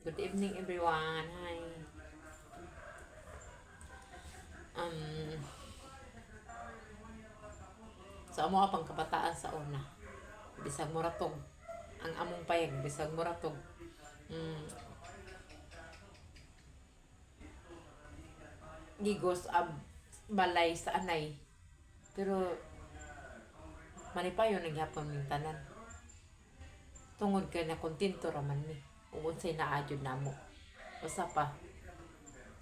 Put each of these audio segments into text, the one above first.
Good evening, everyone. Hi. Um, sa amo pang kabataan sa una. Bisag muratog. Ang among payag, bisag muratog. Mm, gigos ab balay sa anay. Pero manipayo nagyapon ming tanan. Tungod kay na kontento raman ni. Ugod say naadjud namo. Usa pa,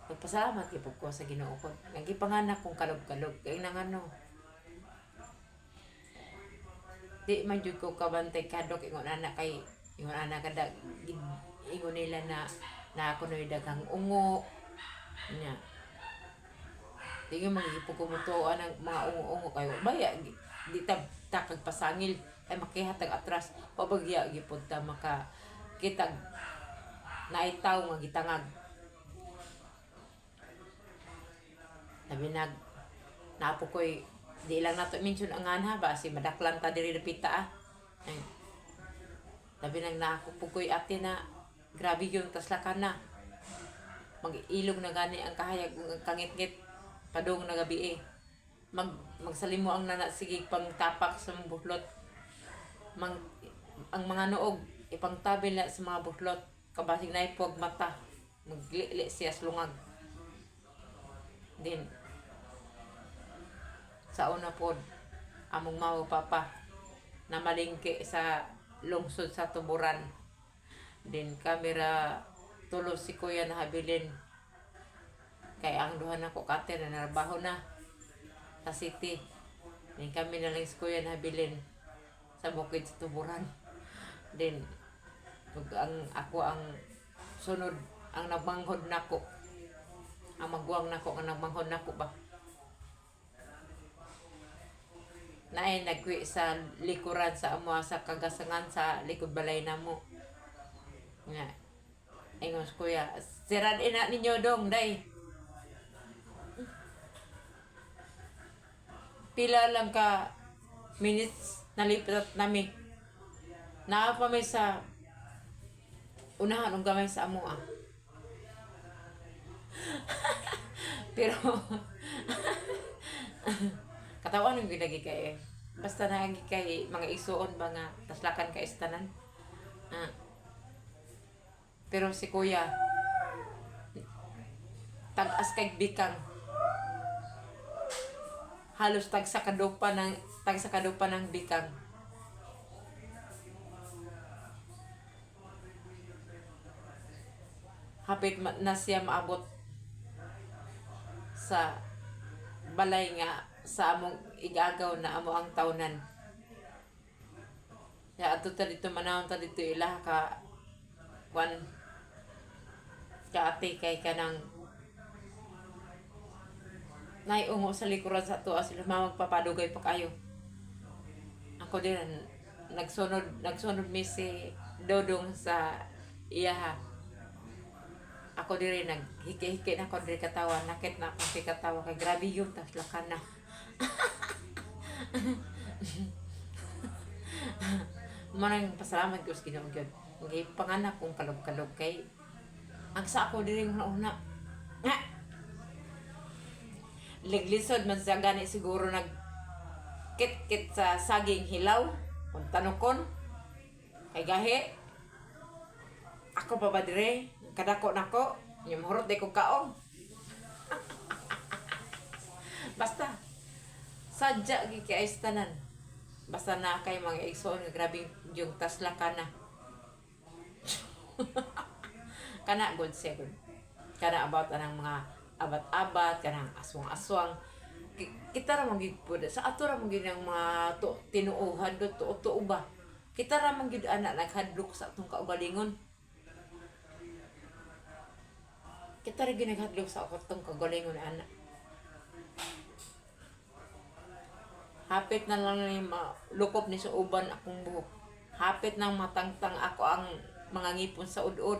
nagpasalamat gyud ko sa Ginoo ko. Nagipanganak kong kalog-kalog kay nang ano. Di man jud ko kabantay kadok ingon anak kay ingon anak kada ingon nila na ako noy daghang ungo nya. Di nga magipugumutuan ang mga ungo-ungo kayo. Baya di ta takag pasangil ay makihatag atras pabagya gipud ta maka kitag naitaw nga gitangag. Sabi napo ko'y di lang nato mention ang anha ba si madaklan ta diri dapita ay sabi nako pukoy ate na grabe yung taslakan na mag-ilog na gani ang kahayag ang kangit-ngit padung na gabi magsalimo ang nana sige pang tapak sa mga buhlot ang mga noog ipangtabil na sa mga buhlot kabasig na ipog mata maglili siya slungag din sa una pod among mao papa na malingki sa lungsod sa Tuburan din kamera tulo si kuya na habilin kay ang duha na ko kate na narbaho na sa city din kami na lang si kuya na habilin sa bukid sa Tuburan din ang ako ang sunod ang nagmanghod nako ang magwang nako ang nagmanghod nako ba na ay nagwi sa likuran sa amo sa kagasangan sa likod balay namo nga ingon kuya sirad ina ninyo dong day pila lang ka minutes nalipat nami naa pa may sa unahan ng gamay sa amo pero katawan ng ginagi kay basta nagi kay mga isuon ba nga taslakan kay istanan pero si kuya tag-as kay bikang halos tag sa kadupa ng bikang hapit na siya maabot sa balay nga sa among igagaw na amo ang tawnan. Ya ato ta dito manawon ta dito ila ka one ka ate kay kanang naiungo sa likuran sa tuwa sila magpapadugay pa kayo. Ako din nagsunod mi si Dodong sa iyaha. Ako diri naghiki-hiki na ko diri katawa nakit na ako si katawa kay grabe yung taslakan na. Manang pasalamat ko sa Ginoo gyud. Ngay panganak kong kalog-kalog kay ang sa ako diri una nga liglisod man sa gani siguro kit sa saging hilaw kung tanokon kay gahi ako pa ba dire kadako nako yung mahurot di ko kaong basta sadya gi kay tanan basta na kay mga igsoon nga grabe yung taslakan na kana good second kana about anang mga abat-abat kanang aswang-aswang kita ra magid pud sa ato ra magid ang mga tinuohan do tuo ba kita ra magid ana naghadlok sa atong kaugalingon kita ra ginaghadlok sa atong kaugalingon ana hapit na lang ni lukop ni sa uban akong buhok hapit nang matangtang ako ang mga ngipon sa udod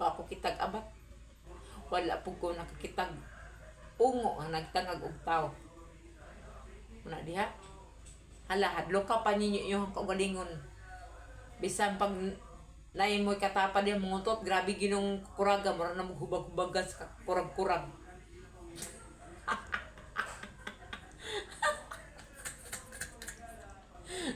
ako kitag abat wala po ko nakakitag ungo ang nagtangag og tao una diha hala hadlo ka pa ninyo yung kaugalingon Bisan pag lain mo'y katapad yung mungutot, grabe ginong kuraga, mara na maghubag-hubagan sa kurag-kurag.